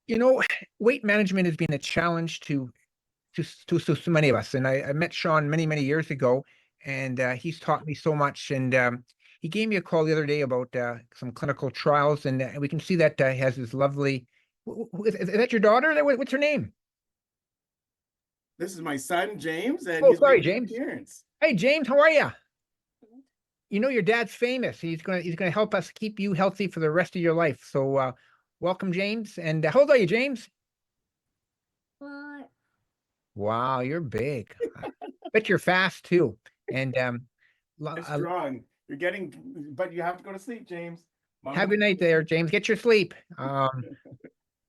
You know, weight management has been a challenge to so many of us. And I met Sean many, many years ago, and he's taught me so much. And he gave me a call the other day about some clinical trials, and we can see that he has this lovely. Is that your daughter? What's her name? This is my son, James, and Oh, he's sorry, making an James. appearance. Hey, James, how are you? You know your dad's famous. He's gonna help us keep you healthy for the rest of your life. So, welcome, James. And how old are you, James? What? Wow, you're big. I bet you're fast too. And You're strong. You're getting, but you have to go to sleep, James. Mom have a will good night there, James. Get your sleep.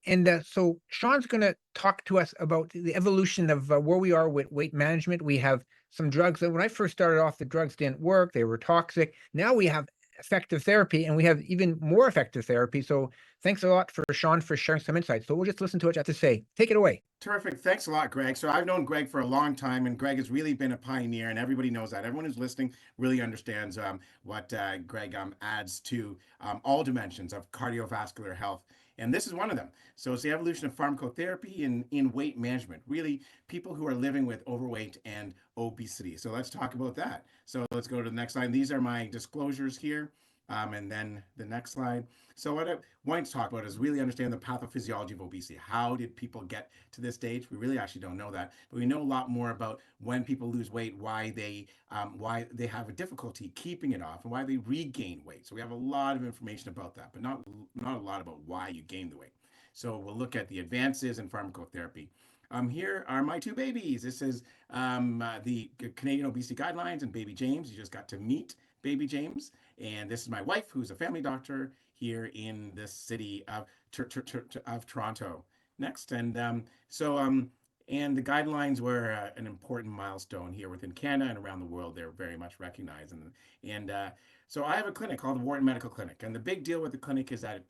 And so Sean's going to talk to us about the evolution of where we are with weight management. We have some drugs that when I first started off, the drugs didn't work. They were toxic. Now we have effective therapy, and we have even more effective therapy. So thanks a lot for Sean for sharing some insights. So we'll just listen to what you have to say. Take it away. Terrific. Thanks a lot, Greg. So I've known Greg for a long time, and Greg has really been a pioneer, and everybody knows that. Everyone who's listening really understands what Greg adds to all dimensions of cardiovascular health. And this is one of them. So it's the evolution of pharmacotherapy in weight management, really people who are living with overweight and obesity. So let's talk about that. So let's go to the next slide. These are my disclosures here. And then the next slide. So what I want to talk about is really understand the pathophysiology of obesity. How did people get to this stage? We really actually don't know that, but we know a lot more about when people lose weight, why they have a difficulty keeping it off, and why they regain weight. So we have a lot of information about that, but not a lot about why you gain the weight. So we'll look at the advances in pharmacotherapy. Here are my two babies. This is the Canadian Obesity Guidelines and baby James. You just got to meet baby James. And this is my wife, who's a family doctor here in the city of Toronto. Next, and the guidelines were an important milestone here within Canada and around the world. They're very much recognized, and so I have a clinic called the Wharton Medical Clinic, and the big deal with the clinic is that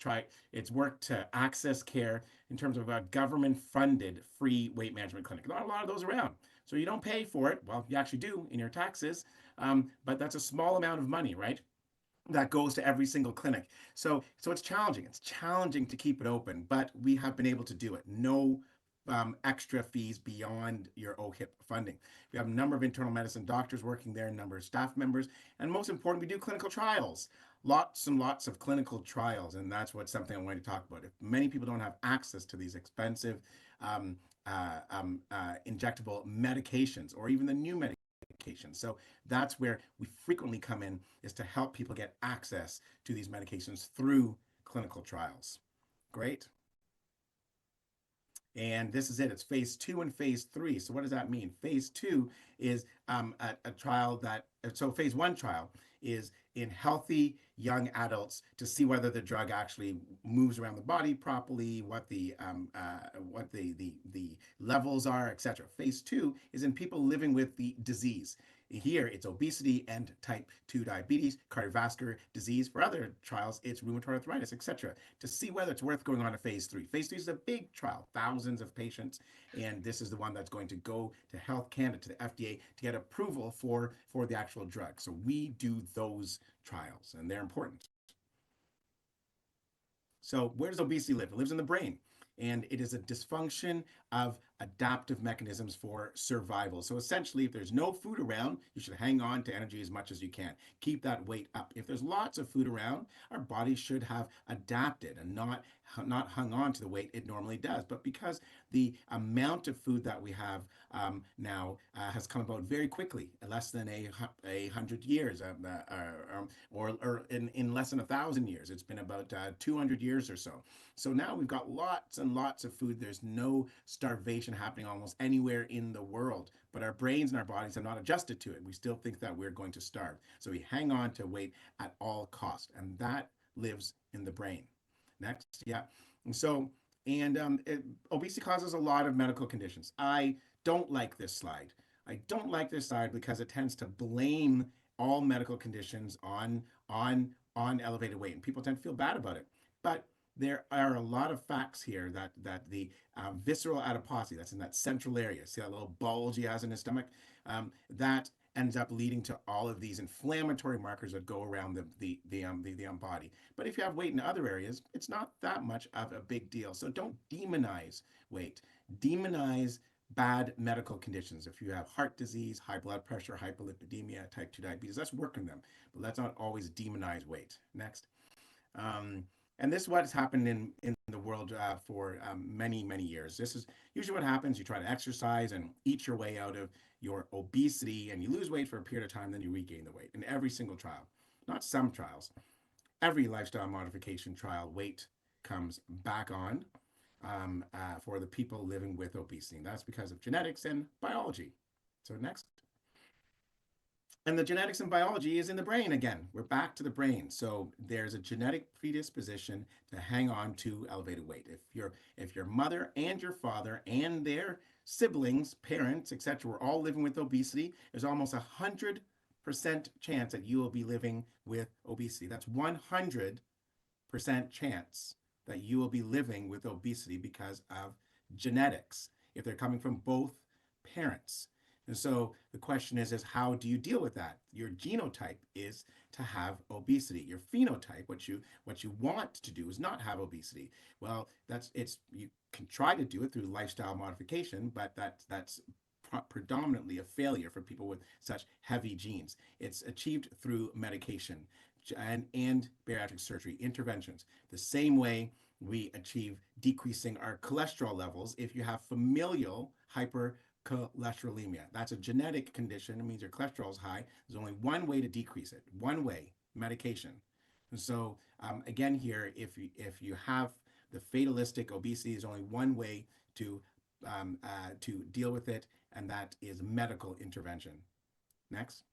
it's worked to access care in terms of a government-funded free weight management clinic. Not a lot of those around, so you don't pay for it. Well, you actually do in your taxes, but that's a small amount of money, right? That goes to every single clinic. So it's challenging. It's challenging to keep it open, but we have been able to do it. No extra fees beyond your OHIP funding. We have a number of internal medicine doctors working there, a number of staff members, and most important, we do clinical trials. Lots and lots of clinical trials, and that's what something I want to talk about. If many people don't have access to these expensive injectable medications or even the new medications. So that's where we frequently come in, is to help people get access to these medications through clinical trials. Great. And this is it. It's phase 2 and phase 3. So what does that mean? Phase 2 is a trial so phase 1 trial is in healthy young adults to see whether the drug actually moves around the body properly, what the levels are, etc. Phase 2 is in people living with the disease. Here, it's obesity and type 2 diabetes, cardiovascular disease. For other trials, it's rheumatoid arthritis, etc., to see whether it's worth going on to phase 3. Phase 3 is a big trial, thousands of patients, and this is the one that's going to go to Health Canada, to the FDA, to get approval for the actual drug. So we do those trials, and they're important. So where does obesity live? It lives in the brain, and it is a dysfunction of adaptive mechanisms for survival. So essentially, if there's no food around, you should hang on to energy as much as you can. Keep that weight up. If there's lots of food around, our body should have adapted and not hung on to the weight it normally does. But because the amount of food that we have now has come about very quickly, in less than 100 years, or in less than 1,000 years, it's been about 200 years or so. So now we've got lots and lots of food. There's no starvation happening almost anywhere in the world, but our brains and our bodies have not adjusted to it. We still think that we're going to starve. So we hang on to weight at all costs, and that lives in the brain. Next, yeah. Obesity causes a lot of medical conditions. I don't like this slide. I don't like this slide because it tends to blame all medical conditions on elevated weight, and people tend to feel bad about it. But there are a lot of facts here that the visceral adiposity, that's in that central area, see that little bulge he has in his stomach, that ends up leading to all of these inflammatory markers that go around the body. But if you have weight in other areas, it's not that much of a big deal. So don't demonize weight. Demonize bad medical conditions. If you have heart disease, high blood pressure, hyperlipidemia, type 2 diabetes, let's work on them. But let's not always demonize weight. Next. Um, and this is what has happened in the world for many, many years. This is usually what happens. You try to exercise and eat your way out of your obesity, and you lose weight for a period of time, then you regain the weight in every single trial. Not some trials. Every lifestyle modification trial, weight comes back on for the people living with obesity. And that's because of genetics and biology. So next. And the genetics and biology is in the brain again. We're back to the brain. So there's a genetic predisposition to hang on to elevated weight. If your mother and your father and their siblings, parents, etc., were all living with obesity, there's almost 100% chance that you will be living with obesity. That's 100% chance that you will be living with obesity because of genetics, if they're coming from both parents. And so the question is how do you deal with that? Your genotype is to have obesity. Your phenotype, what you want to do is not have obesity. Well, you can try to do it through lifestyle modification, but that's predominantly a failure for people with such heavy genes. It's achieved through medication and bariatric surgery interventions. The same way we achieve decreasing our cholesterol levels if you have familial hypercholesterolemia. That's a genetic condition. It means your cholesterol is high. There's only one way to decrease it. One way, medication. And so again here, if you have the fatalistic obesity, there's only one way to deal with it, and that is medical intervention. Next.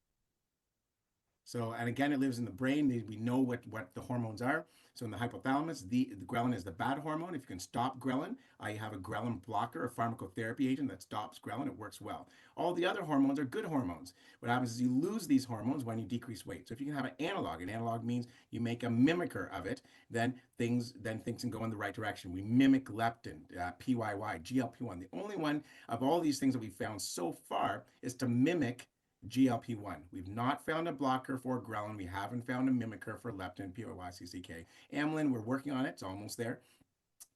So, and again, it lives in the brain. We know what the hormones are. So in the hypothalamus, the ghrelin is the bad hormone. If you can stop ghrelin, you have a ghrelin blocker, a pharmacotherapy agent that stops ghrelin. It works well. All the other hormones are good hormones. What happens is you lose these hormones when you decrease weight. So if you can have an analog means you make a mimicker of it, then things can go in the right direction. We mimic leptin, PYY, GLP-1. The only one of all these things that we've found so far is to mimic GLP-1. We've not found a blocker for ghrelin. We haven't found a mimicker for leptin, PYY, CCK. Amylin, we're working on it. It's almost there.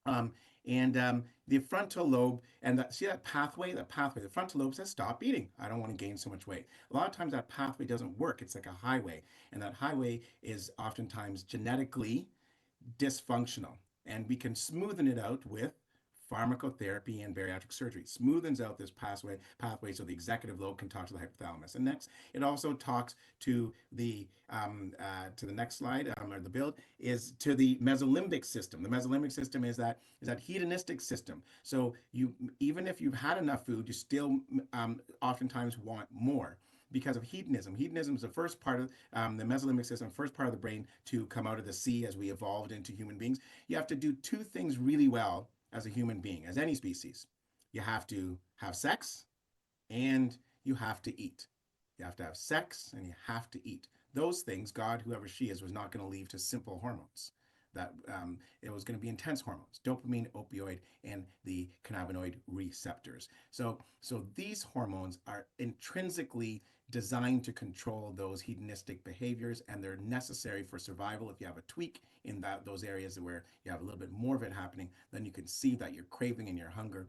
The frontal lobe, and see that pathway, the frontal lobe says, stop eating. I don't want to gain so much weight. A lot of times that pathway doesn't work. It's like a highway, and that highway is oftentimes genetically dysfunctional, and we can smoothen it out with pharmacotherapy and bariatric surgery. Smoothens out this pathway so the executive lobe can talk to the hypothalamus. And next, it also talks to the next slide, or the build, is to the mesolimbic system. The mesolimbic system is that hedonistic system. So even if you've had enough food, you still oftentimes want more because of hedonism. Hedonism is the first part of the mesolimbic system, first part of the brain to come out of the sea as we evolved into human beings. You have to do two things really well as a human being, as any species. You have to have sex and you have to eat. You have to have sex and you have to eat. Those things, God, whoever she is, was not going to leave to simple hormones. That it was going to be intense hormones, dopamine, opioid, and the cannabinoid receptors. So these hormones are intrinsically designed to control those hedonistic behaviors, and they're necessary for survival. If you have a tweak in those areas where you have a little bit more of it happening, then you can see that your craving and your hunger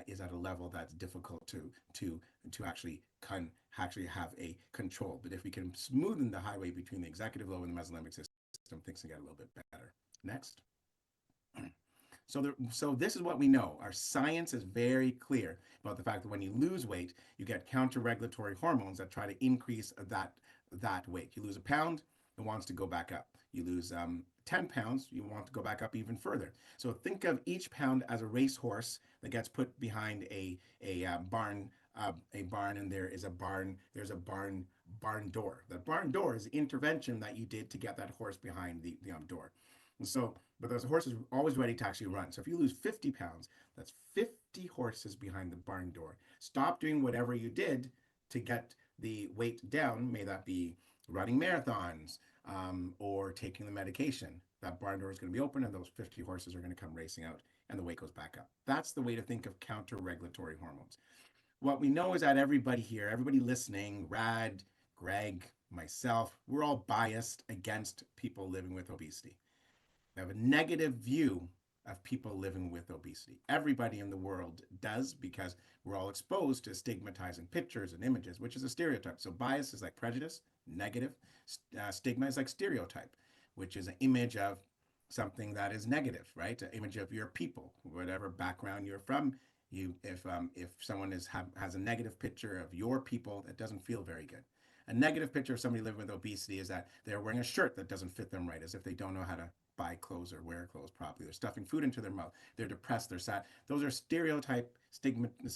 is at a level that's difficult to actually have a control. But if we can smoothen the highway between the executive lobe and the mesolimbic system, things can get a little bit better. Next. So this is what we know. Our science is very clear about the fact that when you lose weight, you get counter-regulatory hormones that try to increase that weight. You lose a pound, it wants to go back up. You lose 10 pounds, you want to go back up even further. So think of each pound as a racehorse that gets put behind a barn, and there's a barn door. That barn door is the intervention that you did to get that horse behind the door. And so, but those horses are always ready to actually run. So if you lose 50 pounds, that's 50 horses behind the barn door. Stop doing whatever you did to get the weight down. May that be running marathons or taking the medication. That barn door is going to be open and those 50 horses are going to come racing out and the weight goes back up. That's the way to think of counter-regulatory hormones. what we know is that everybody here, everybody listening, Rad, Greg, myself, we're all biased against people living with obesity. We have a negative view of people living with obesity. Everybody in the world does, because we're all exposed to stigmatizing pictures and images, which is a stereotype. So bias is like prejudice, negative. Stigma is like stereotype, which is an image of something that is negative, right? An image of your people, whatever background you're from. If someone has a negative picture of your people, that doesn't feel very good. A negative picture of somebody living with obesity is that they're wearing a shirt that doesn't fit them right, as if they don't know how to buy clothes or wear clothes properly. They're stuffing food into their mouth. They're depressed. They're sad. Those are stereotype stigmatizing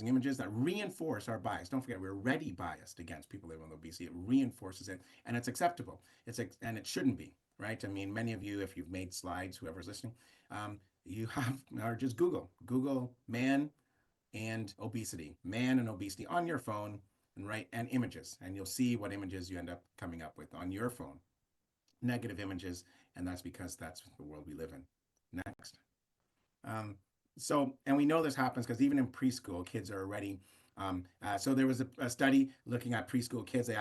images that reinforce our bias. Don't forget, we're already biased against people living with obesity. It reinforces it, and it's acceptable. And it shouldn't be, right? I mean, many of you, if you've made slides, whoever's listening, you have, or just Google man and obesity on your phone, and images, and you'll see what images you end up coming up with on your phone. Negative images, and that's because that's the world we live in. Next. And we know this happens because even in preschool, kids are already. So there was a study looking at preschool kids. They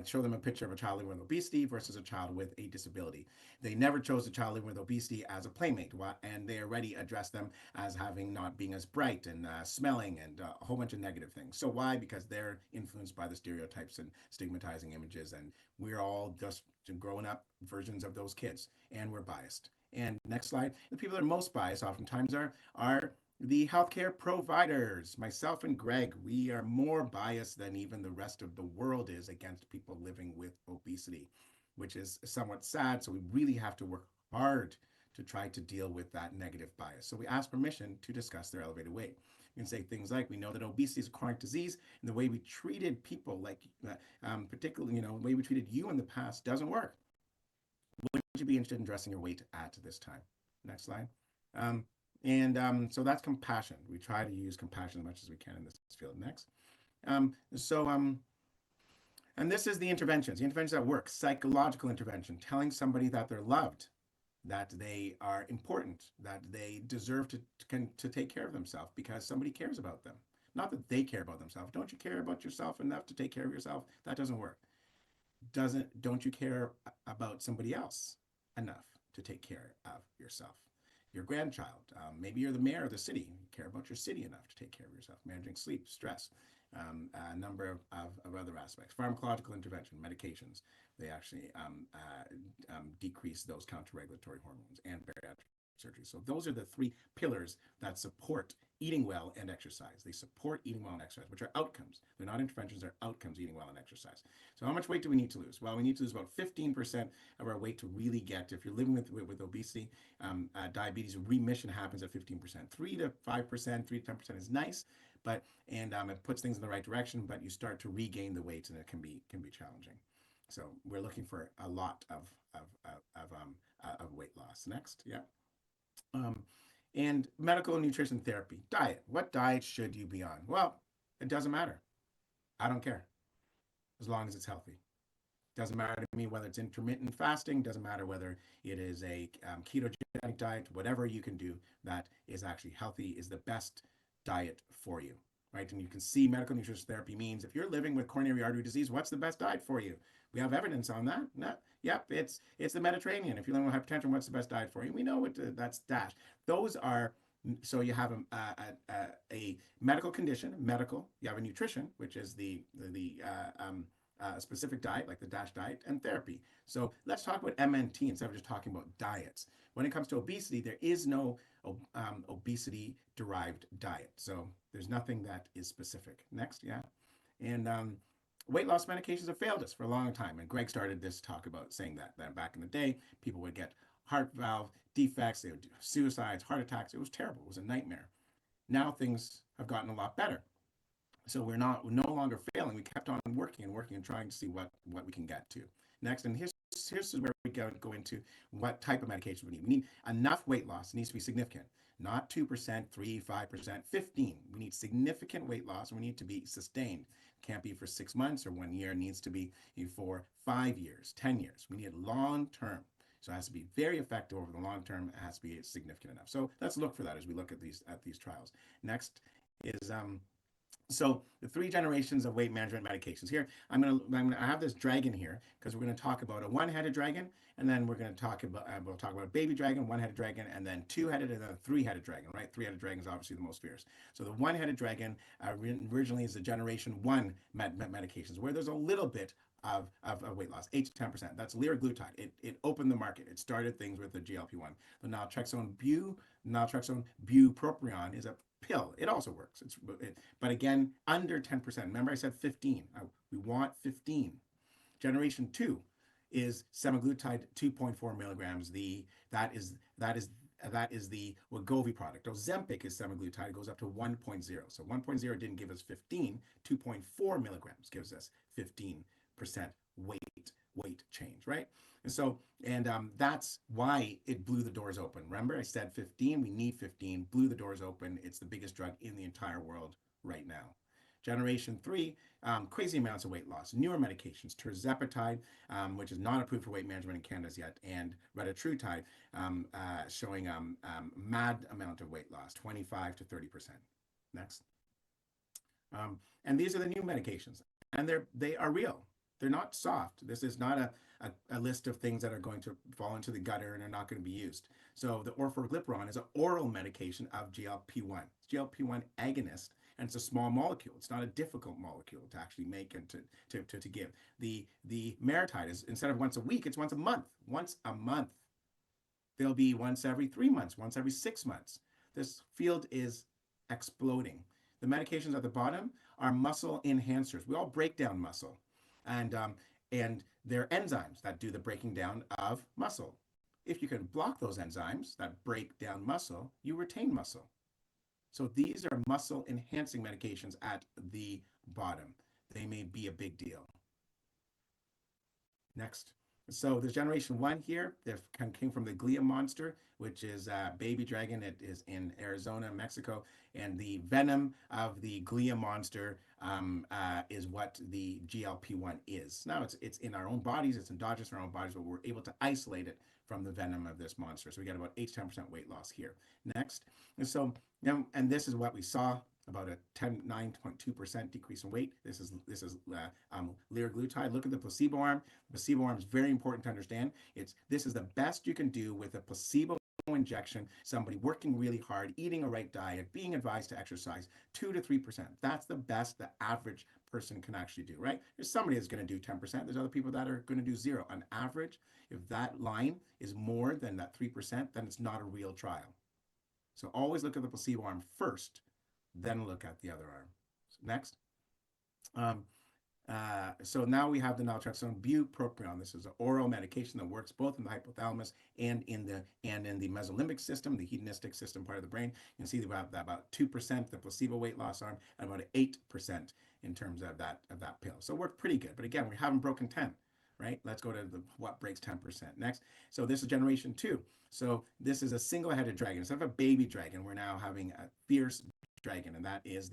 show them a picture of a child living with obesity versus a child with a disability. They never chose a child living with obesity as a playmate, and they already addressed them as having not being as bright and smelling and a whole bunch of negative things. So why? Because they're influenced by the stereotypes and stigmatizing images, and we're all just growing up versions of those kids, and we're biased. And next slide. The people that are most biased oftentimes are the healthcare providers. Myself and Greg, we are more biased than even the rest of the world is against people living with obesity, which is somewhat sad. So we really have to work hard to try to deal with that negative bias. So we ask permission to discuss their elevated weight. You can say things like, we know that obesity is a chronic disease, and the way we treated people, like particularly, the way we treated you in the past doesn't work. Would you be interested in addressing your weight at this time? Next slide. So that's compassion. We try to use compassion as much as we can in this field. Next. And this is the interventions that work. Psychological intervention, telling somebody that they're loved, that they are important, that they deserve to take care of themselves because somebody cares about them. Not that they care about themselves. Don't you care about yourself enough to take care of yourself? That doesn't work. Don't you care about somebody else enough to take care of yourself? Your grandchild, maybe you're the mayor of the city, you care about your city enough to take care of yourself, managing sleep, stress, a number of other aspects. Pharmacological intervention, medications, they actually decrease those counter-regulatory hormones, and bariatric surgery. So those are the three pillars that support eating well and exercise. They support eating well and exercise, which are outcomes. They're not interventions, they're outcomes, eating well and exercise. So how much weight do we need to lose? Well, we need to lose about 15% of our weight to really get, if you're living with obesity, diabetes, remission happens at 15%. 3 to 5%, 3 to 10% is nice, but it puts things in the right direction, but you start to regain the weight, and it can be challenging. So we're looking for a lot of weight loss. Next, yeah. And medical and nutrition therapy. Diet. What diet should you be on? Well, it doesn't matter. I don't care, as long as it's healthy. Doesn't matter to me whether it's intermittent fasting. Doesn't matter whether it is a ketogenic diet. Whatever you can do that is actually healthy is the best diet for you, right? And you can see medical nutrition therapy means if you're living with coronary artery disease, what's the best diet for you? We have evidence on that. No, yep, it's the Mediterranean. If you're living with hypertension, what's the best diet for you? We know that's DASH. Those are, so you have a medical condition, you have a nutrition, which is the specific diet, like the DASH diet, and therapy. So let's talk about MNT instead of just talking about diets. When it comes to obesity, there is no obesity-derived diet. So there's nothing that is specific. Next, yeah. And weight loss medications have failed us for a long time. And Greg started this talk about saying that back in the day, people would get heart valve defects, they would do suicides, heart attacks. It was terrible. It was a nightmare. Now things have gotten a lot better. So we're no longer failing. We kept on working and trying to see what we can get to. Next, and here's where we go into what type of medication we need. We need enough weight loss. It needs to be significant. Not 2%, 3%, 5%, 15%. We need significant weight loss, and we need to be sustained. It can't be for 6 months or 1 year. It needs to be for 5 years, 10 years. We need it long term. So it has to be very effective over the long term. It has to be significant enough. So let's look for that as we look at these trials. Next is so the three generations of weight management medications. Here, I have this dragon here because we're gonna talk about a one-headed dragon, and then we're gonna talk about we'll talk about a baby dragon, one-headed dragon, and then two-headed, and then a three-headed dragon. Right? Three-headed dragon is obviously the most fierce. So the one-headed dragon originally is the generation one medications where there's a little bit of weight loss, 8 to 10%. That's liraglutide. It opened the market. It started things with the GLP-1. The naltrexone bupropion is a pill. It also works. But again, under 10%. Remember I said 15. We want 15. Generation 2 is semaglutide 2.4 milligrams. That is the Wegovy product. Ozempic is semaglutide. It goes up to 1.0. So 1.0 didn't give us 15. 2.4 milligrams gives us 15% weight change, right? And that's why it blew the doors open. Remember, I said 15. We need 15. Blew the doors open. It's the biggest drug in the entire world right now. Generation 3, crazy amounts of weight loss. Newer medications, Trizepatide, which is not approved for weight management in Canada yet, and retatrutide, showing mad amount of weight loss, 25 to 30%. Next. And these are the new medications, and they are real. They're not soft. This is not a list of things that are going to fall into the gutter and are not going to be used. So the orforglipron is an oral medication of GLP-1. It's GLP-1 agonist, and it's a small molecule. It's not a difficult molecule to actually make and to give. The Maritide is, instead of once a week, it's once a month. Once a month. They'll be once every 3 months, once every 6 months. This field is exploding. The medications at the bottom are muscle enhancers. We all break down muscle. And they're enzymes that do the breaking down of muscle. If you can block those enzymes that break down muscle, you retain muscle. So these are muscle enhancing medications at the bottom. They may be a big deal. Next. So there's generation 1 here that came from the Glia monster, which is a baby dragon. It is in Arizona, Mexico. And the venom of the Glia monster is what the GLP-1 is. Now it's in our own bodies, it's endogenous in our own bodies, but we're able to isolate it from the venom of this monster. So we get about 8 to 10% weight loss here. Next. And so, and this is what we saw, about a 9.2% decrease in weight. This is liraglutide. Look at the placebo arm. The placebo arm is very important to understand. This is the best you can do with a placebo injection, somebody working really hard, eating a right diet, being advised to exercise, 2 to 3%. That's the best the average person can actually do, right? There's somebody that's going to do 10%. There's other people that are going to do 0. On average, if that line is more than that 3%, then it's not a real trial. So always look at the placebo arm first, then look at the other arm. Next. So now we have the naltrexone bupropion. This is an oral medication that works both in the hypothalamus and in the mesolimbic system, the hedonistic system part of the brain. You can see about 2%, the placebo weight loss arm, and about 8% in terms of that pill. So it worked pretty good. But again, we haven't broken 10. Right? Let's go to what breaks 10%. Next. So this is generation 2. So this is a single-headed dragon. Instead of a baby dragon, we're now having a fierce dragon, and that is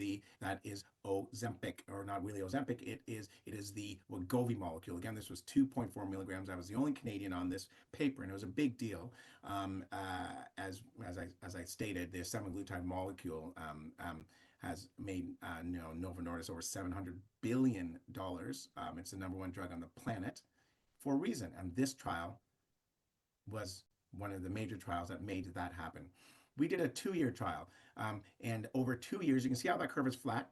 Ozempic, or not really Ozempic. It is the Wegovy molecule. Again, this was 2.4 milligrams. I was the only Canadian on this paper, and it was a big deal. As I stated, the semaglutide molecule has made Novo Nordisk over $700 billion. It's the #1 drug on the planet for a reason, and this trial was one of the major trials that made that happen. We did a 2-year trial, and over 2 years, you can see how that curve is flat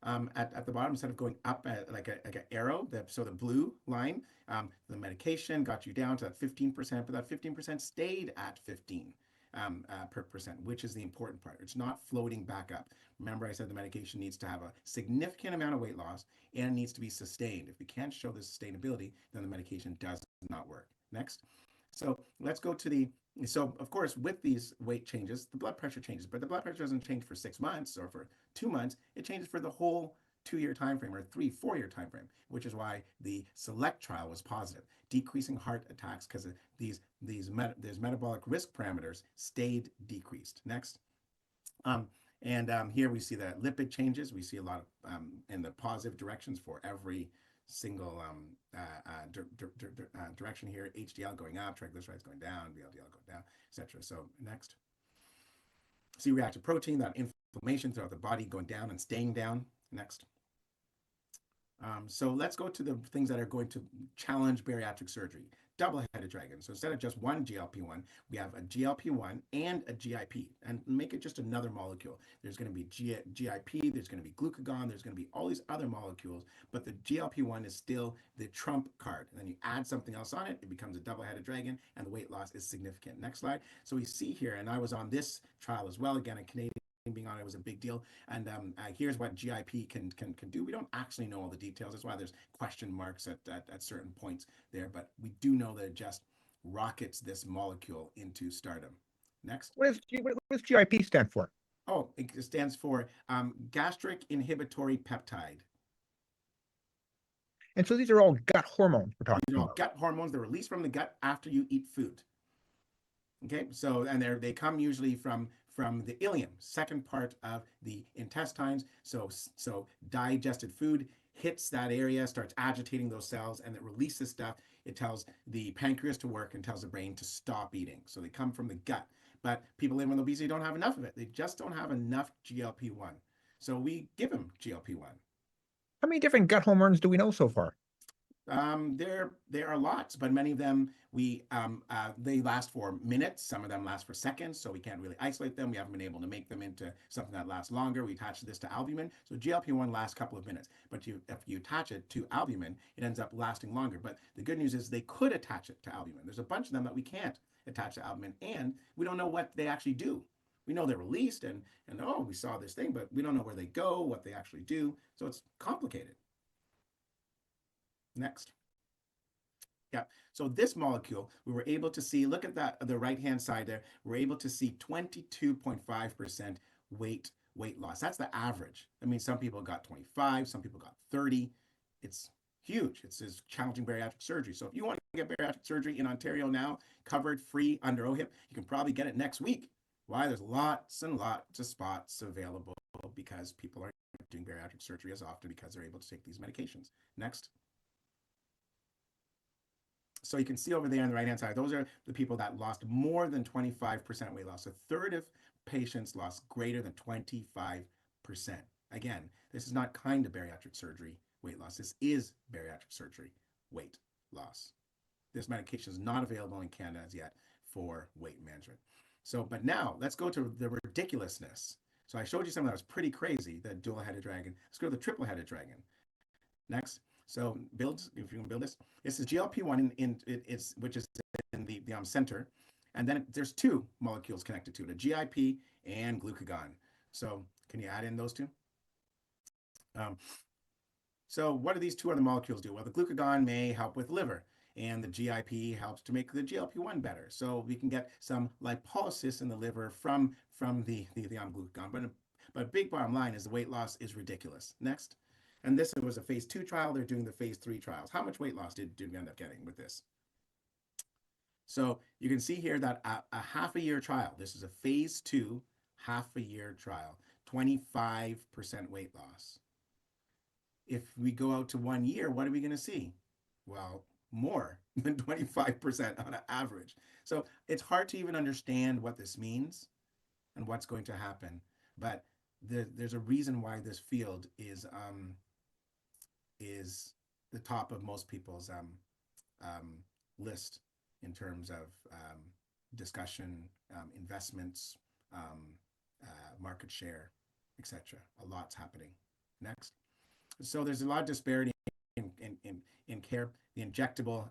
at the bottom instead of going up like an arrow. So the blue line, the medication got you down to that 15%, but that 15% stayed at 15%, which is the important part. It's not floating back up. Remember, I said the medication needs to have a significant amount of weight loss and needs to be sustained. If we can't show the sustainability, then the medication does not work. Next. So let's go to so of course, with these weight changes, the blood pressure changes, but the blood pressure doesn't change for 6 months or for 2 months. It changes for the whole 2-year time frame or 3-4-year time frame, which is why the SELECT trial was positive. Decreasing heart attacks because these metabolic risk parameters stayed decreased. Next. Here we see the lipid changes. We see a lot of in the positive directions for every single direction here. HDL going up, triglycerides going down, VLDL going down, etc. So next. C-reactive protein, that inflammation throughout the body going down and staying down. Next. So let's go to the things that are going to challenge bariatric surgery. Double-headed dragon. So instead of just one GLP-1, we have a GLP-1 and a GIP, and make it just another molecule. There's going to be GIP, there's going to be glucagon, there's going to be all these other molecules, but the GLP-1 is still the trump card. And then you add something else on it, it becomes a double-headed dragon, and the weight loss is significant. Next slide. So we see here, and I was on this trial as well, again, a Canadian being on it was a big deal. And here's what GIP can do. We don't actually know all the details. That's why there's question marks at certain points there, but we do know that it just rockets this molecule into stardom. Next. What does GIP stand for? Oh, it stands for gastric inhibitory peptide. And so these are all gut hormones we're talking These are all about. gut hormones. They're released from the gut after you eat food. Okay, so and they come usually from the ileum, second part of the intestines. So digested food hits that area, starts agitating those cells, and it releases stuff. It tells the pancreas to work and tells the brain to stop eating. So they come from the gut. But people living with obesity don't have enough of it. They just don't have enough GLP-1. So we give them GLP-1. How many different gut hormones do we know so far? There are lots, but many of them they last for minutes. Some of them last for seconds, so we can't really isolate them. We haven't been able to make them into something that lasts longer. We attach this to albumin, so GLP-1 lasts a couple of minutes. But if you attach it to albumin, it ends up lasting longer. But the good news is they could attach it to albumin. There's a bunch of them that we can't attach to albumin, and we don't know what they actually do. We know they're released, and oh, we saw this thing, but we don't know where they go, what they actually do. So it's complicated. Next. Yeah, so this molecule, we were able to see, look at that, the right-hand side there, we're able to see 22.5% weight loss. That's the average. I mean, some people got 25, some people got 30. It's huge. It's challenging bariatric surgery. So if you want to get bariatric surgery in Ontario now, covered, free, under OHIP, you can probably get it next week. Why? There's lots and lots of spots available because people aren't doing bariatric surgery as often because they're able to take these medications. Next. So you can see over there on the right-hand side, those are the people that lost more than 25% weight loss. A third of patients lost greater than 25%. Again, this is not kind of bariatric surgery weight loss. This is bariatric surgery weight loss. This medication is not available in Canada as yet for weight management. So, but now let's go to the ridiculousness. So I showed you something that was pretty crazy, the dual-headed dragon. Let's go to the triple-headed dragon. Next. So builds, if you can build this. This is GLP-1 which is in the center, and then there's two molecules connected to it, a GIP and glucagon. So can you add in those two? So what do these two other molecules do? Well, the glucagon may help with liver, and the GIP helps to make the GLP-1 better. So we can get some lipolysis in the liver from the glucagon. But a big bottom line is the weight loss is ridiculous. Next. And this was a phase 2 trial. They're doing the phase 3 trials. How much weight loss did we end up getting with this? So you can see here that a half a year trial, this is a phase 2 half a year trial, 25% weight loss. If we go out to 1 year, what are we going to see? Well, more than 25% on an average. So it's hard to even understand what this means and what's going to happen. But there's a reason why this field is the top of most people's list in terms of discussion, investments, market share, etc. A lot's happening. Next. So there's a lot of disparity in care. The injectable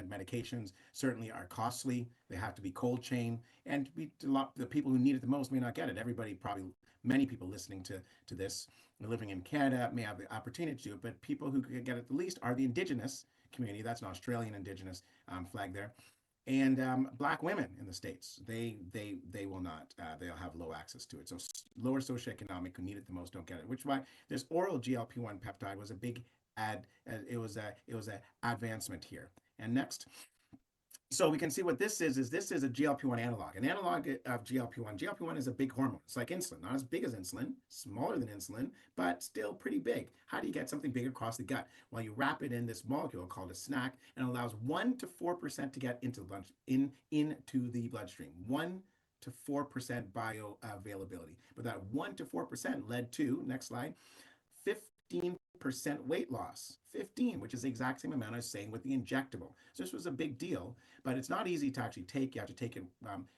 medications certainly are costly. They have to be cold chain, and the people who need it the most may not get it. Many people listening to this living in Canada may have the opportunity to do it, but people who could get it the least are the Indigenous community. That's an Australian Indigenous flag there. And Black women in the States, they will not, they'll have low access to it. So lower socioeconomic who need it the most don't get it, which is why this oral GLP-1 peptide was a big it was an advancement here. And next. So we can see what this is this is a GLP-1 analog. An analog of GLP-1. GLP-1 is a big hormone. It's like insulin, not as big as insulin, smaller than insulin, but still pretty big. How do you get something big across the gut? Well, you wrap it in this molecule called a snack, and allows 1 to 4% to get into the bloodstream. 1 to 4% bioavailability. But that 1 to 4% led to, next slide, 15% weight loss. 15, which is the exact same amount I was saying with the injectable. So this was a big deal, but it's not easy to actually take. You have to take it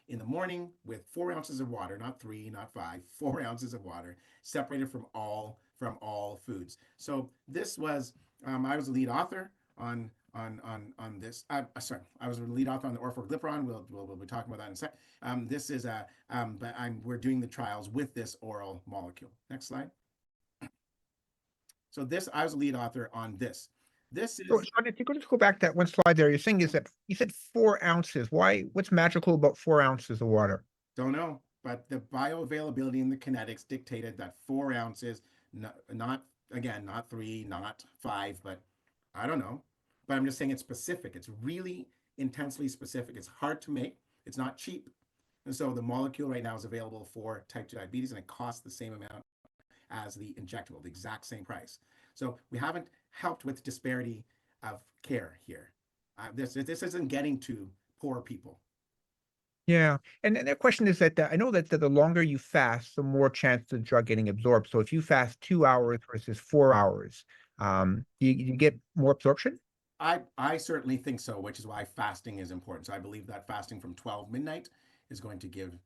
in the morning with 4 ounces of water, not 3, not 5, 4 ounces of water, separated from all foods. So this was, I was the lead author on this. Sorry, I was the lead author on the orforglipron. We'll be talking about that in a sec. This is but we're doing the trials with this oral molecule. Next slide. So this, I was the lead author on this. This is. So, Sean, if you could just go back that one slide there, you're saying is that you said 4 ounces. Why? What's magical about 4 ounces of water? Don't know, but the bioavailability and the kinetics dictated that 4 ounces, not again, not 3, not 5, but I don't know. But I'm just saying it's specific. It's really intensely specific. It's hard to make. It's not cheap. And so the molecule right now is available for type 2 diabetes, and it costs the same amount as the injectable, the exact same price. So we haven't helped with disparity of care here. This isn't getting to poor people. Yeah, and the question is that I know that the longer you fast, the more chance of the drug getting absorbed. So if you fast 2 hours versus 4 hours, you get more absorption? I certainly think so, which is why fasting is important. So I believe that fasting from 12 midnight is going to give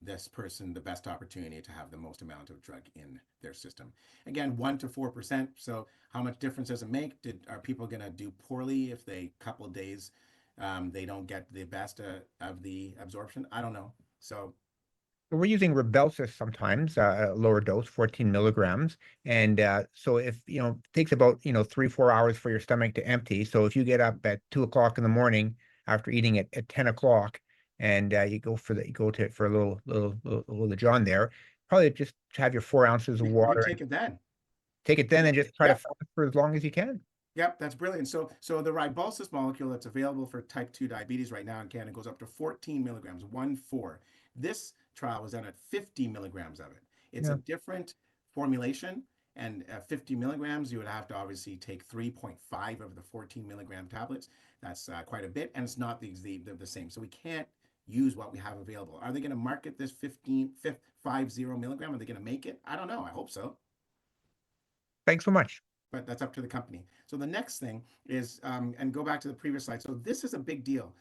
this person the best opportunity to have the most amount of drug in their system. Again, 1 to 4%. So how much difference does it make? Are people going to do poorly if they couple of days they don't get the best of the absorption? I don't know. So We're using Rybelsus sometimes, a lower dose, 14 milligrams. And so if, it takes about, 3-4 hours for your stomach to empty. So if you get up at 2 o'clock in the morning after eating at 10 o'clock and you go for a little John there, probably just have your 4 ounces of water. You take it then. Take it then and just try to fast for as long as you can. Yep, that's brilliant. So the Rybelsus molecule that's available for type 2 diabetes right now in Canada goes up to 14 milligrams, 1-4. This trial was done at 50 milligrams of it. It's a different formulation, and at 50 milligrams, you would have to obviously take 3.5 of the 14 milligram tablets. That's quite a bit, and it's not the same. So we can't use what we have available. Are they going to market this 50 milligram? Are they going to make it? I don't know. I hope so. Thanks so much. But that's up to the company. So the next thing is, and go back to the previous slide. So this is a big deal.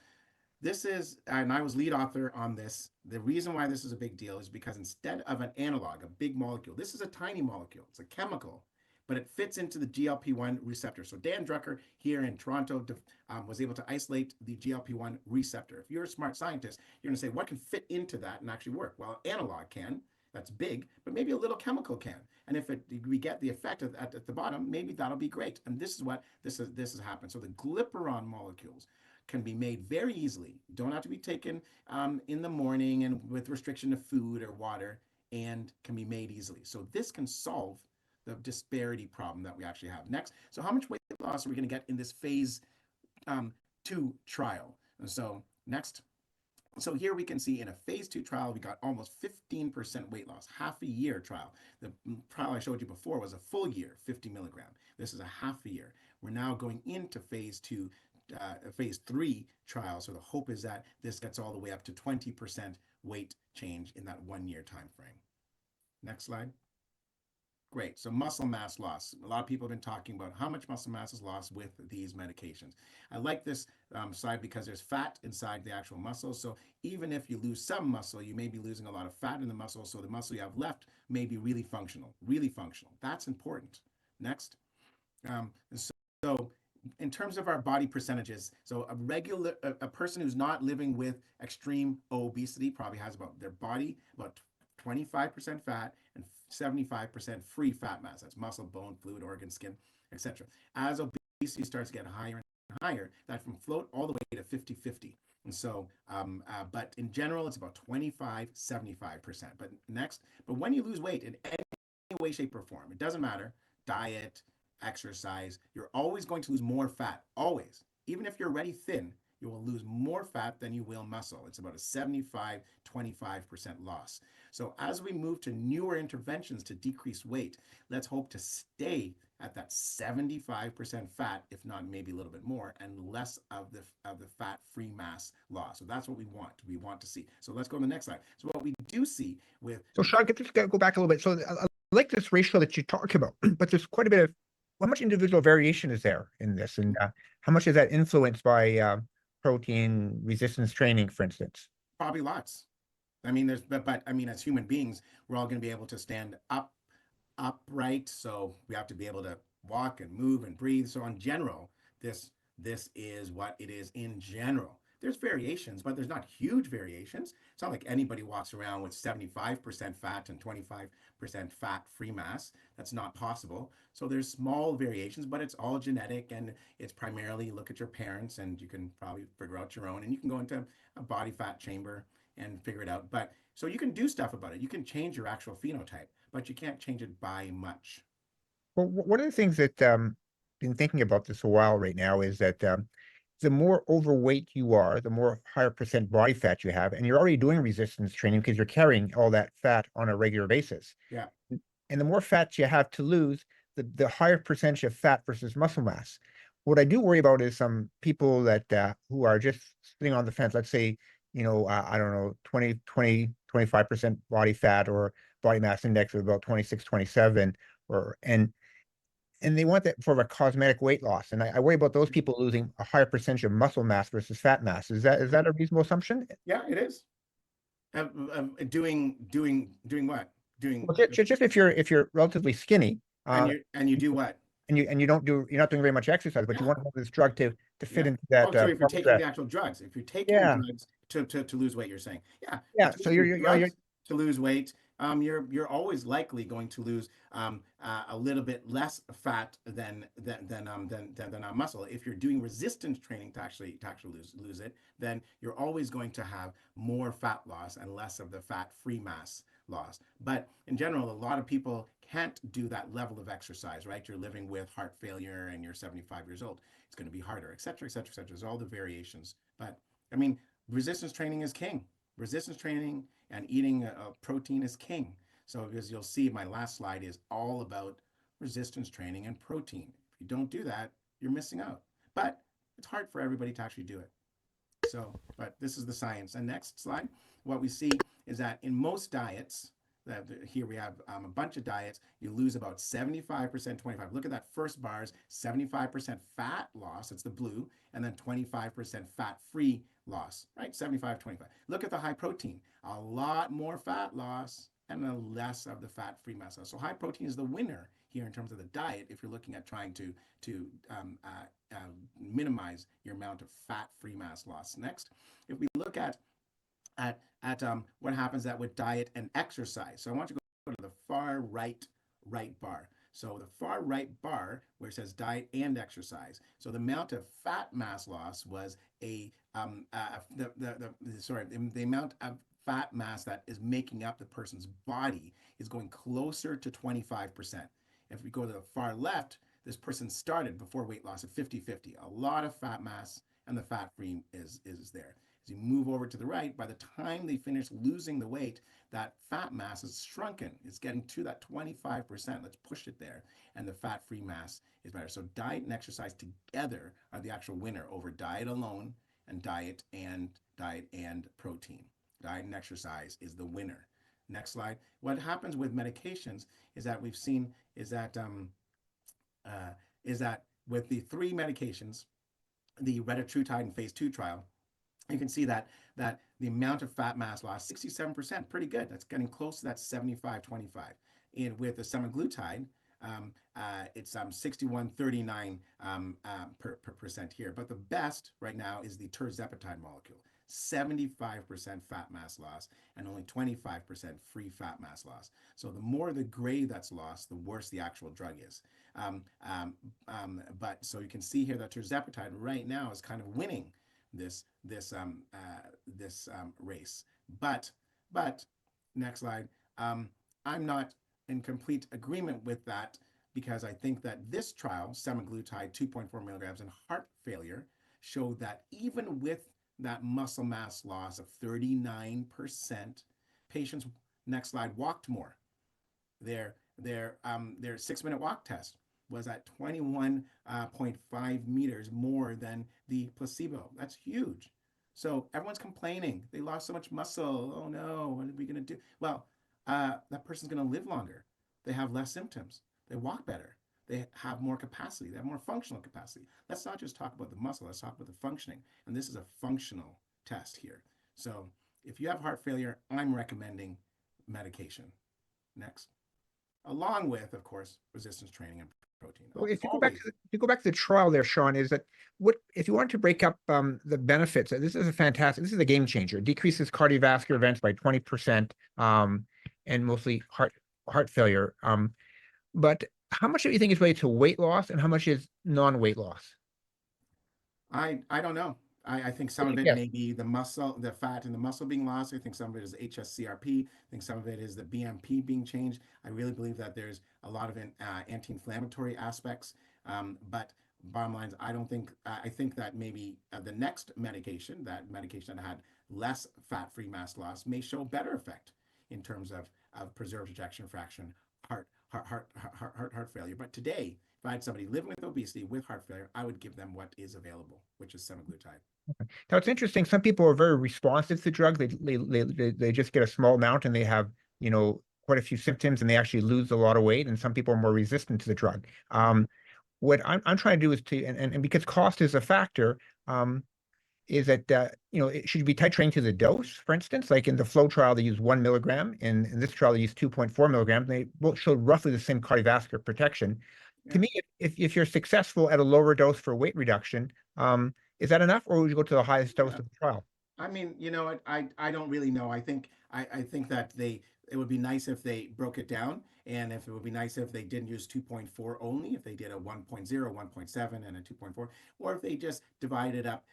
This is, and I was lead author on this. The reason why this is a big deal is because instead of an analog, a big molecule, this is a tiny molecule. It's a chemical, but it fits into the GLP-1 receptor. So Dan Drucker here in Toronto was able to isolate the GLP-1 receptor. If you're a smart scientist, you're going to say, what can fit into that and actually work? Well, analog can. That's big, but maybe a little chemical can. And if we get the effect at the bottom, maybe that'll be great. And this is what this has happened. So the glyperon molecules can be made very easily. You don't have to be taken in the morning and with restriction of food or water, and can be made easily. So this can solve the disparity problem that we actually have. Next, so how much weight loss are we going to get in this phase 2 trial? And so next. So here we can see in a phase 2 trial, we got almost 15% weight loss, half a year trial. The trial I showed you before was a full year, 50 milligram. This is a half a year. We're now going into phase 2, phase 3 trial. So the hope is that this gets all the way up to 20% weight change in that 1 year time frame. Next slide. Great. So muscle mass loss. A lot of people have been talking about how much muscle mass is lost with these medications. I like this slide because there's fat inside the actual muscle. So even if you lose some muscle, you may be losing a lot of fat in the muscle. So the muscle you have left may be really functional, really functional. That's important. Next. So in terms of our body percentages, so a person who's not living with extreme obesity probably has about 25% fat and 75% free fat mass. That's muscle, bone, fluid, organ, skin, etc. As obesity starts to get higher and higher, that can float all the way to 50-50. And so, but in general, it's about 25-75%. But when you lose weight in any way, shape, or form, it doesn't matter, diet, exercise, you're always going to lose more fat, always. Even if you're already thin, You will lose more fat than you will muscle. It's about a 75-25% loss. So as we move to newer interventions to decrease weight, let's hope to stay at that 75% fat, if not maybe a little bit more, and less of the fat-free mass loss. So that's what we want. We want to see. So let's go to the next slide. So what we do see with So Sean, just go back a little bit. So I like this ratio that you talk about, but there's quite a bit of how much individual variation is there in this, and how much is that influenced by protein resistance training, for instance? probably lots. I mean, but I mean, as human beings, we're all going to be able to stand upright. So we have to be able to walk and move and breathe. So in general, this is what it is in general. There's variations, but there's not huge variations. It's not like anybody walks around with 75% fat and 25% fat free mass. That's not possible. So there's small variations, but it's all genetic, and it's primarily look at your parents, and you can probably figure out your own, and you can go into a body fat chamber and figure it out. But so you can do stuff about it. You can change your actual phenotype, but you can't change it by much. Well, one of the things that been thinking about this a while right now is that the more overweight you are, the more higher percent body fat you have, and you're already doing resistance training because you're carrying all that fat on a regular basis. Yeah. And the more fat you have to lose, the higher percentage of fat versus muscle mass. What I do worry about is some people that who are just sitting on the fence. Let's say, I don't know, 25% body fat or body mass index of about 26, 27, or and they want that for a cosmetic weight loss. And I worry about those people losing a higher percentage of muscle mass versus fat mass. Is that a reasonable assumption? Yeah, it is. Doing what? Doing Well, just if you're relatively skinny, and you do what? and you're not doing very much exercise, but you Yeah, want to have this drug to fit yeah. into that Oh, so if you're taking dress. the actual drugs, if you're taking Yeah, drugs to lose weight, you're saying, yeah, yeah. if you're So taking you're drugs to lose weight, you're always likely going to lose a little bit less fat than muscle. If you're doing resistance training to actually lose it, then you're always going to have more fat loss and less of the fat-free mass loss. But in general, a lot of people can't do that level of exercise, right? You're living with heart failure and you're 75 years old. It's going to be harder, et cetera, et cetera, et cetera. There's all the variations. But I mean, resistance training is king. Resistance training and eating a protein is king. So as you'll see, my last slide is all about resistance training and protein. If you don't do that, you're missing out. But it's hard for everybody to actually do it. So, but this is the science. And next slide, what we see is that in most diets, here we have a bunch of diets, you lose about 75%, 25. Look at that first bars, 75% fat loss, it's the blue, and then 25% fat-free loss, right? 75, 25. Look at the high protein, a lot more fat loss and a less of the fat-free mass loss. So high protein is the winner here in terms of the diet if you're looking at trying to minimize your amount of fat-free mass loss. Next, if we look at what happens that with diet and exercise. So I want you to go to the far right bar. So the far right bar where it says diet and exercise. So the amount of fat mass loss was the amount of fat mass that is making up the person's body is going closer to 25%. If we go to the far left, this person started before weight loss at 50-50. A lot of fat mass and the fat free is there. As you move over to the right, by the time they finish losing the weight, that fat mass is shrunken. It's getting to that 25%. Let's push it there. And the fat-free mass is better. So diet and exercise together are the actual winner over diet alone and diet and protein. Diet and exercise is the winner. Next slide. What happens with medications is that we've seen is that with the three medications, the retatrutide in phase 2 trial, you can see that the amount of fat mass loss, 67%, pretty good. That's getting close to that 75-25. And with the semaglutide, it's 61-39 percent here. But the best right now is the Trizepatide molecule. 75% fat mass loss and only 25% free fat mass loss. So the more the gray that's lost, the worse the actual drug is. But so you can see here that Trizepatide right now is kind of winning this race. But next slide. I'm not in complete agreement with that because I think that this trial, semaglutide 2.4 milligrams in heart failure, showed that even with that muscle mass loss of 39%, patients, next slide, walked more. Their 6-minute walk test was at 21.5 meters more than the placebo. That's huge. So everyone's complaining. They lost so much muscle. Oh no, what are we going to do? Well, that person's going to live longer. They have less symptoms. They walk better. They have more capacity. They have more functional capacity. Let's not just talk about the muscle. Let's talk about the functioning. And this is a functional test here. So if you have heart failure, I'm recommending medication. Next. Along with, of course, resistance training and protein. Well, if you Always. go back to the trial there, Sean, is that what if you wanted to break up the benefits? This is a game changer. It decreases cardiovascular events by 20%, and mostly heart failure. But how much do you think is related to weight loss, and how much is non-weight loss? I don't know. I think some of it may be the muscle, the fat in the muscle being lost. I think some of it is HSCRP. I think some of it is the BMP being changed. I really believe that there's a lot of anti-inflammatory aspects. But bottom line is, I think that maybe the next medication, that had less fat-free mass loss, may show better effect in terms of preserved ejection fraction, heart failure. But today, if I had somebody living with obesity with heart failure, I would give them what is available, which is semaglutide. Now it's interesting. Some people are very responsive to drugs. They just get a small amount and they have, quite a few symptoms and they actually lose a lot of weight. And some people are more resistant to the drug. What I'm trying to do is and because cost is a factor, is that it should be titrating to the dose. For instance, like in the flow trial, they use 1 milligram. In this trial, they use 2.4 milligrams. They both showed roughly the same cardiovascular protection. Yeah. To me, if you're successful at a lower dose for weight reduction, is that enough, or would you go to the highest dose of the trial? I mean, you know what? I don't really know. I think that it would be nice if they broke it down, and if it would be nice if they didn't use 2.4 only, if they did a 1.0, 1.7, and a 2.4, or if they just divided up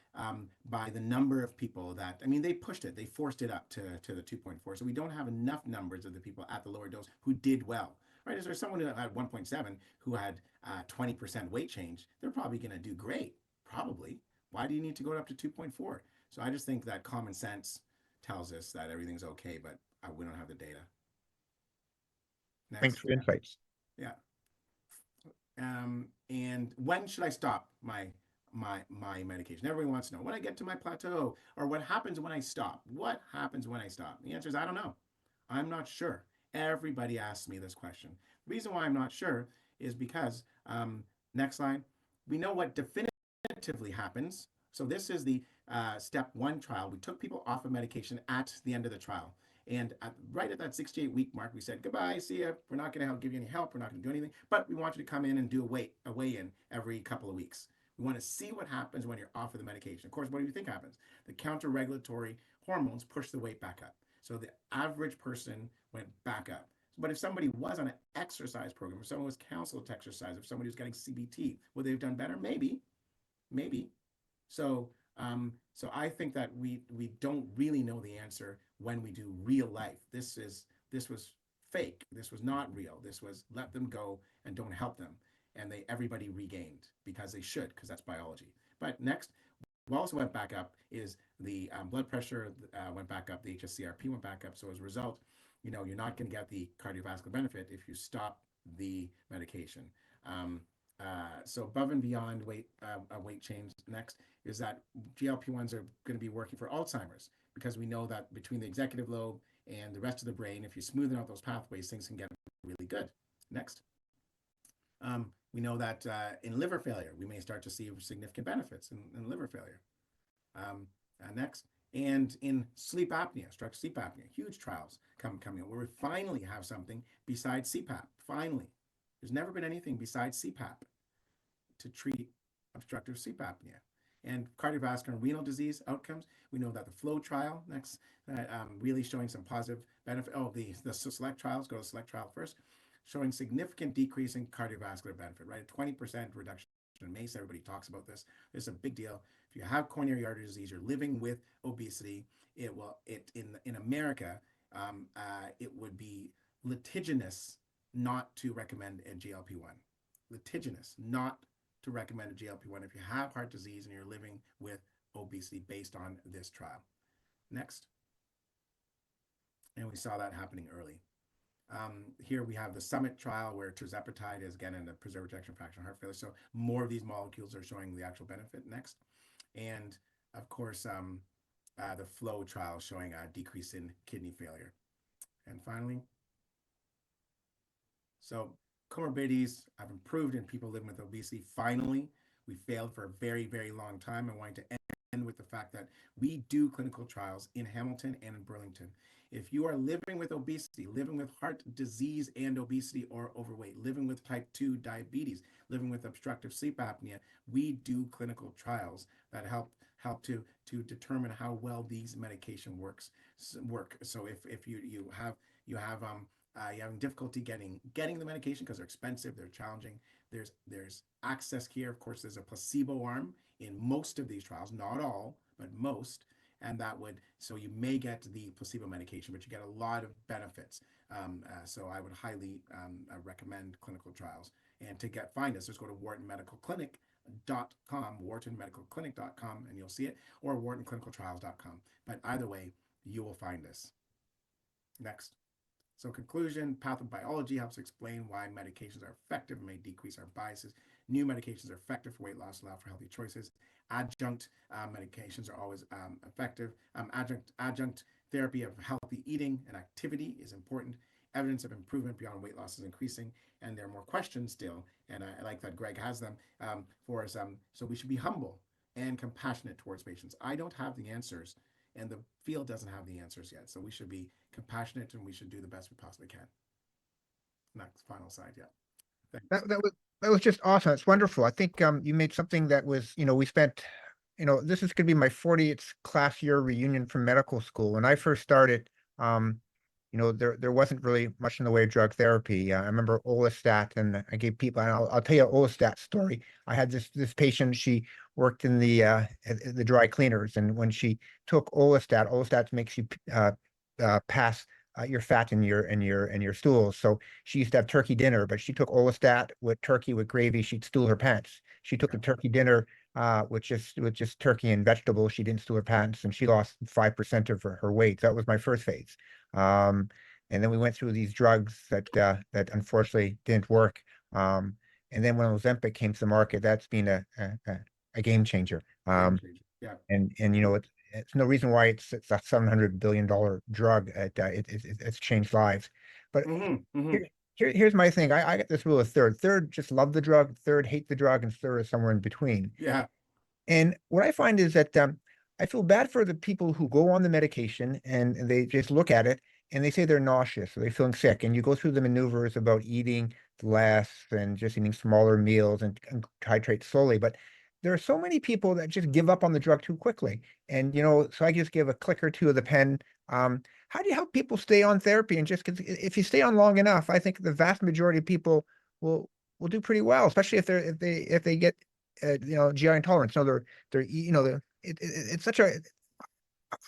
by the number of people that, I mean, they pushed it, they forced it up to the 2.4. So we don't have enough numbers of the people at the lower dose who did well, right? Is there someone who had 1.7 who had 20% weight change? They're probably going to do great, probably. Why do you need to go up to 2.4? So I just think that common sense tells us that everything's okay, but we don't have the data. Next. Thanks for the insights. Yeah. And when should I stop my medication? Everyone wants to know when I get to my plateau, or what happens when I stop. What happens when I stop? The answer is I don't know. I'm not sure. Everybody asks me this question. The reason why I'm not sure is because, next slide, we know what definitively happens. So this is the step 1 trial. We took people off of medication at the end of the trial. And right at that 68-week mark, we said, goodbye, see ya. We're not going to give you any help. We're not going to do anything. But we want you to come in and do a weigh-in every couple of weeks. We want to see what happens when you're off of the medication. Of course, what do you think happens? The counter-regulatory hormones push the weight back up. So the average person went back up. But if somebody was on an exercise program, if someone was counseled to exercise, if somebody was getting CBT, would they have done better? Maybe. So I think that we don't really know the answer when we do real life. This was fake. This was not real. This was let them go and don't help them. And everybody regained because they should, because that's biology. But next, what also went back up is the blood pressure went back up, the HSCRP went back up. So as a result, you're not going to get the cardiovascular benefit if you stop the medication. So above and beyond weight change, next is that GLP-1s are going to be working for Alzheimer's, because we know that between the executive lobe and the rest of the brain, if you smoothen out those pathways, things can get really good. Next. We know that in liver failure, we may start to see significant benefits in liver failure. Next. And in sleep apnea, obstructive sleep apnea, huge trials coming where we finally have something besides CPAP. Finally. There's never been anything besides CPAP to treat obstructive sleep apnea. And cardiovascular and renal disease outcomes, we know that the FLOW trial, next, really showing some positive benefit. Oh, the SELECT trials, go to SELECT trial first, showing significant decrease in cardiovascular benefit, right? A 20% reduction in MACE, everybody talks about this. This is a big deal. If you have coronary artery disease, you're living with obesity, in America, it would be litigious not to recommend a GLP-1. Litigious, not to recommend a GLP-1 if you have heart disease and you're living with obesity based on this trial. Next. And we saw that happening early. Here we have the Summit trial where Trizepatide is again in the preserved ejection fraction heart failure. So more of these molecules are showing the actual benefit. Next. And of course, the Flow trial showing a decrease in kidney failure. And finally, so comorbidities have improved in people living with obesity. Finally, we failed for a very, very long time. I wanted to end with the fact that we do clinical trials in Hamilton and in Burlington. If you are living with obesity, living with heart disease and obesity or overweight, living with type 2 diabetes, living with obstructive sleep apnea, we do clinical trials that help to determine how well these medication work. So if you have having difficulty getting the medication because they're expensive, they're challenging, there's access here. Of course, there's a placebo arm in most of these trials, not all, but most. And so you may get the placebo medication, but you get a lot of benefits. So I would highly recommend clinical trials. And to find us, just go to whartonmedicalclinic.com, whartonmedicalclinic.com, and you'll see it, or whartonclinicaltrials.com. But either way, you will find us. Next. So conclusion, pathobiology helps explain why medications are effective and may decrease our biases. New medications are effective for weight loss, allow for healthy choices. Adjunct medications are always effective. Adjunct therapy of healthy eating and activity is important. Evidence of improvement beyond weight loss is increasing, and there are more questions still, and I like that Greg has them for us. So we should be humble and compassionate towards patients. I don't have the answers, and the field doesn't have the answers yet, so we should be compassionate and we should do the best we possibly can. Next, final slide, yeah. Thanks. That was just awesome. It's wonderful. I think you made something that was, we spent, this is going to be my 40th class year reunion from medical school. When I first started, there wasn't really much in the way of drug therapy. I remember Olestat, and I gave people, and I'll tell you an Olestat story. I had this patient, she worked in the dry cleaners, and when she took Olestat makes you pass your fat in your stools. So she used to have turkey dinner, but she took Olestat with turkey with gravy. She'd stool her pants. She took the turkey dinner with just turkey and vegetables. She didn't stool her pants, and she lost 5% of her weight. That was my first phase. And then we went through these drugs that unfortunately didn't work. And then when Ozempic came to the market, that's been a game changer. Yeah. And it's no reason why it's a $700 billion drug. It's changed lives. But here's my thing. I get this rule of third. Third, just love the drug. Third, hate the drug. And third is somewhere in between. Yeah. And what I find is that I feel bad for the people who go on the medication and they just look at it and they say they're nauseous or they're feeling sick. And you go through the maneuvers about eating less and just eating smaller meals and titrate slowly. But there are so many people that just give up on the drug too quickly. And, so I just give a click or two of the pen. How do you help people stay on therapy? And just if you stay on long enough, I think the vast majority of people will do pretty well, especially if they get GI intolerance. It's such a.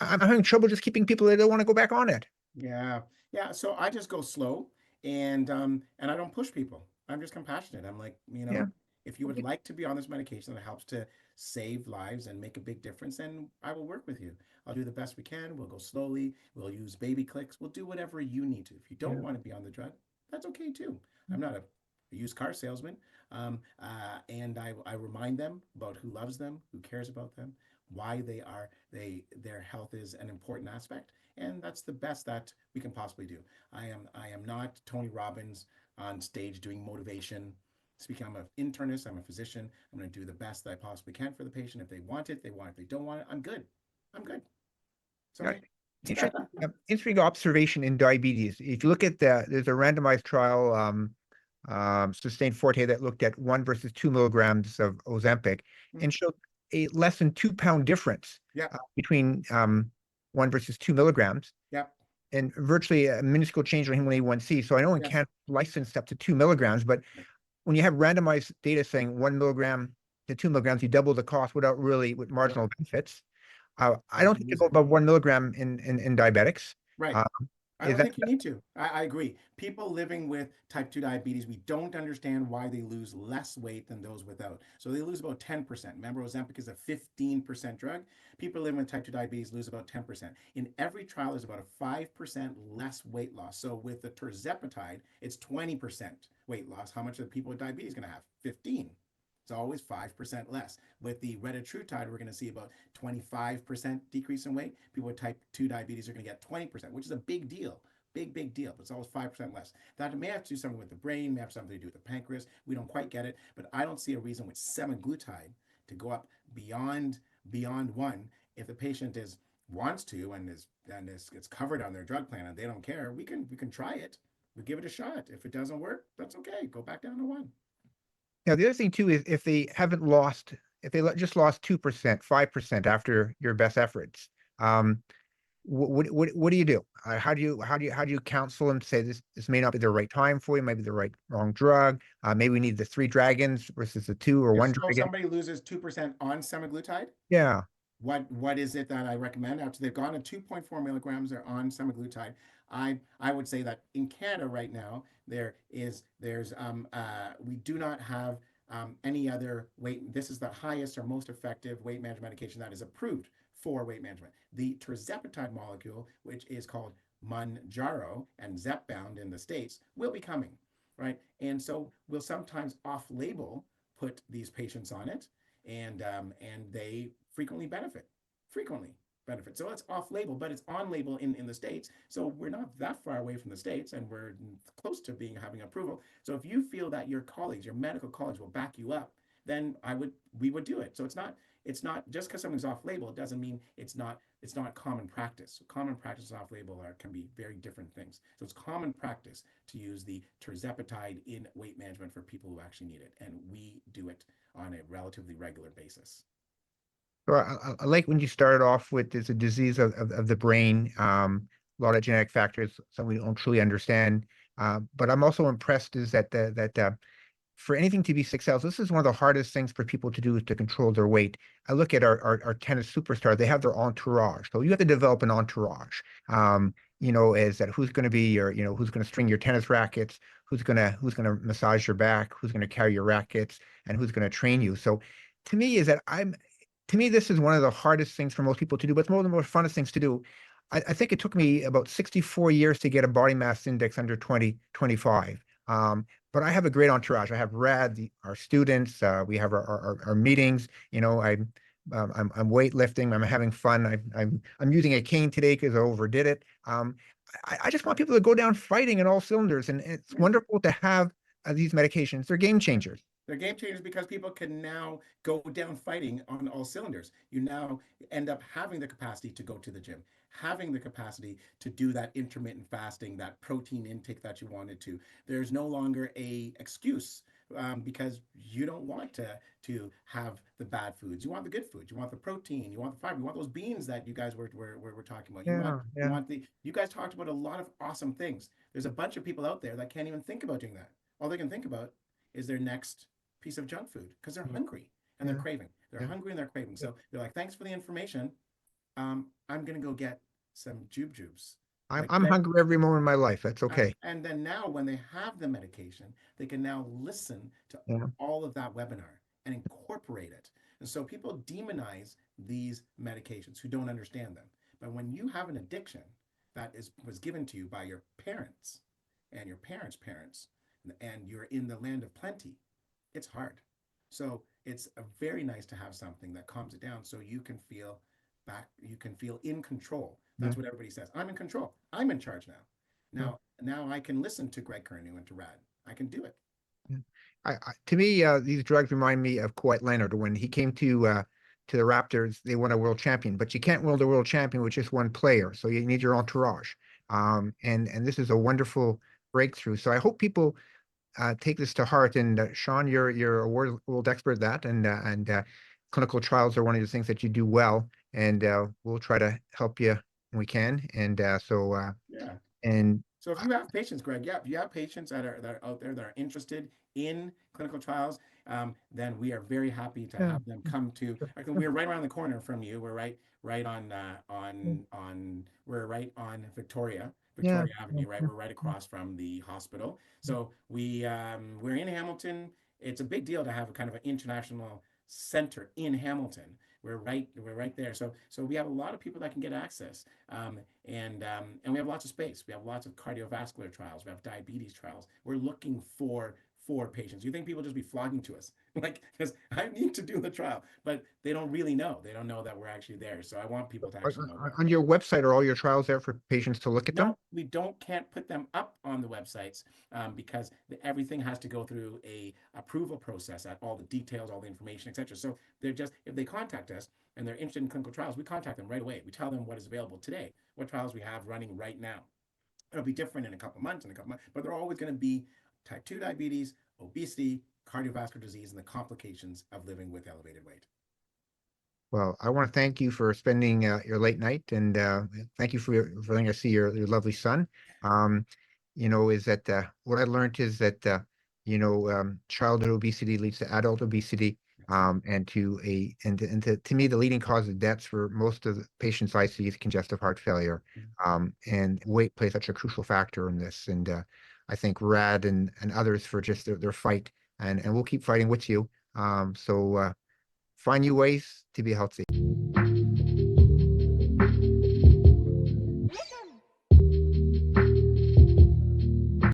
I'm having trouble just keeping people that don't want to go back on it. Yeah. So I just go slow, and I don't push people. I'm just compassionate. I'm like, if you would like to be on this medication that helps to save lives and make a big difference, then I will work with you. I'll do the best we can. We'll go slowly. We'll use baby clicks. We'll do whatever you need to. If you don't want to be on the drug, that's okay too. I'm not a used car salesman. And I remind them about who loves them, who cares about them, why their health is an important aspect. And that's the best that we can possibly do. I am not Tony Robbins on stage doing motivation speaking. I'm an internist. I'm a physician. I'm going to do the best that I possibly can for the patient. If they want it, they want it. If they don't want it, I'm good. So interesting observation in diabetes. If you look at there's a randomized trial, Sustained Forte, that looked at 1 versus 2 milligrams of Ozempic and showed a less than 2-pound difference between 1 versus 2 milligrams. And virtually a minuscule change in hemoglobin A1C. So I know in Canada licensed up to 2 milligrams, but when you have randomized data saying 1 milligram to 2 milligrams, you double the cost with marginal benefits. I don't think you go above 1 milligram in diabetics. Right. I Is don't that think you need to. I agree. People living with type 2 diabetes, we don't understand why they lose less weight than those without. So they lose about 10%. Remember, Ozempic is a 15% drug. People living with type 2 diabetes lose about 10%. In every trial, there's about a 5% less weight loss. So with the Trizepatide, it's 20% weight loss. How much are the people with diabetes going to have? 15. It's always 5% less. With the retatrutide, we're going to see about 25% decrease in weight. People with type 2 diabetes are going to get 20%, which is a big deal. Big deal. But it's always 5% less. That may have to do something with the brain, may have something to do with the pancreas. We don't quite get it, but I don't see a reason with semaglutide to go up beyond one. If the patient wants to and it's covered on their drug plan and they don't care, we can try it. We give it a shot. If it doesn't work, that's okay. Go back down to one. Now, the other thing too is if they haven't lost, if they just lost 2%, 5% after your best efforts, what do you do? How do you counsel them to say this may not be the right time for you, maybe the wrong drug, maybe we need the 3 dragons versus the 2 or If 1 so, dragon? somebody loses 2% on semaglutide, Yeah. what is it that I recommend after they've gone to 2.4 milligrams? They're on semaglutide. I would say that in Canada right now we do not have any other weight. This is the highest or most effective weight management medication that is approved for weight management. The Trizepatide molecule, which is called Manjaro and Zepbound in the States, will be coming, right? And so we'll sometimes off-label put these patients on it, and they frequently benefit. Frequently benefit. So it's off label, but it's on label in the States. So we're not that far away from the States, and we're close to having approval. So if you feel that your colleagues, your medical colleagues will back you up, then we would do it. So it's not just because something's off label, it doesn't mean it's not common practice. Common practice off label can be very different things. So it's common practice to use the Trizepatide in weight management for people who actually need it, and we do it on a relatively regular basis. So I like when you started off with there's a disease of the brain, a lot of genetic factors, some we don't truly understand. But I'm also impressed is that for anything to be successful, this is one of the hardest things for people to do is to control their weight. I look at our tennis superstars, they have their entourage. So you have to develop an entourage. Is that who's going to be who's going to string your tennis rackets, who's gonna massage your back, who's going to carry your rackets, and who's going to train you. So to me is that to me, this is one of the hardest things for most people to do, but it's one of the most funnest things to do. I think it took me about 64 years to get a body mass index under 25. But I have a great entourage. I have our students. We have our meetings. I'm weightlifting. I'm having fun. I'm using a cane today because I overdid it. I just want people to go down fighting in all cylinders, and it's wonderful to have these medications. They're game changers. They're game changers because people can now go down fighting on all cylinders. You now end up having the capacity to go to the gym, having the capacity to do that intermittent fasting, that protein intake that you wanted to. There's no longer a excuse because you don't want to have the bad foods. You want the good foods. You want the protein. You want the fiber. You want those beans that you guys were talking about. Yeah, You yeah, want you guys talked about a lot of awesome things. There's a bunch of people out there that can't even think about doing that. All they can think about is their next piece of junk food because they're yeah, hungry and they're yeah, craving. They're yeah. hungry and they're craving. So they're like, thanks for the information. I'm gonna go get some jubes. I'm Like I'm Greg, hungry every moment of my life. That's okay. and then now when they have the medication, they can now listen to Yeah, all of that webinar and incorporate it. And so people demonize these medications who don't understand them. But when you have an addiction that was given to you by your parents and your parents' parents, and you're in the land of plenty, it's hard. So it's very nice to have something that calms it down so you can feel you can feel in control. yeah, That's what everybody says. I'm in control. I'm in charge now. yeah, Now I can listen to Greg Curnew and to Rad. I can do it. yeah. To me, these drugs remind me of Kawhi Leonard when he came to the Raptors. They won a world champion, but you can't win the world champion with just one player. So you need your entourage. And this is a wonderful breakthrough. So I hope people take this to heart. And Sean, you're a world expert at that, and clinical trials are one of the things that you do well. And we'll try to help you when we can. And Yeah. and So if you have patients, Greg, yeah, if you have patients that are out there that are interested in clinical trials, then we are very happy to yeah, have them come to. I think we're right around the corner from you. We're right on we're right on Victoria Victoria Avenue, right? We're right across from the hospital. So we're in Hamilton. It's a big deal to have a kind of an international center in Hamilton. We're right there. So we have a lot of people that can get access. And we have lots of space. We have lots of cardiovascular trials. We have diabetes trials. We're looking for patients. You think people just be flocking to us, like, because I need to do the trial, but they don't really know. They don't know that we're actually there. So I want people to actually know. On your website, are all your trials there for patients to look at them? No, we can't put them up on the websites because everything has to go through a approval process at all the details, all the information, etc. So they're just, if they contact us and they're interested in clinical trials, we contact them right away. We tell them what is available today, what trials we have running right now. It'll be different in a couple months, but they're always going to be type 2 diabetes, obesity, cardiovascular disease, and the complications of living with elevated weight. Well, I want to thank you for spending your late night, and thank you for letting us see your lovely son. Is that what I learned is that childhood obesity leads to adult obesity, and to me the leading cause of deaths for most of the patients I see is congestive heart failure, and weight plays such a crucial factor in this. And I thank Rad and others for just their fight, and we'll keep fighting with you. So find new ways to be healthy.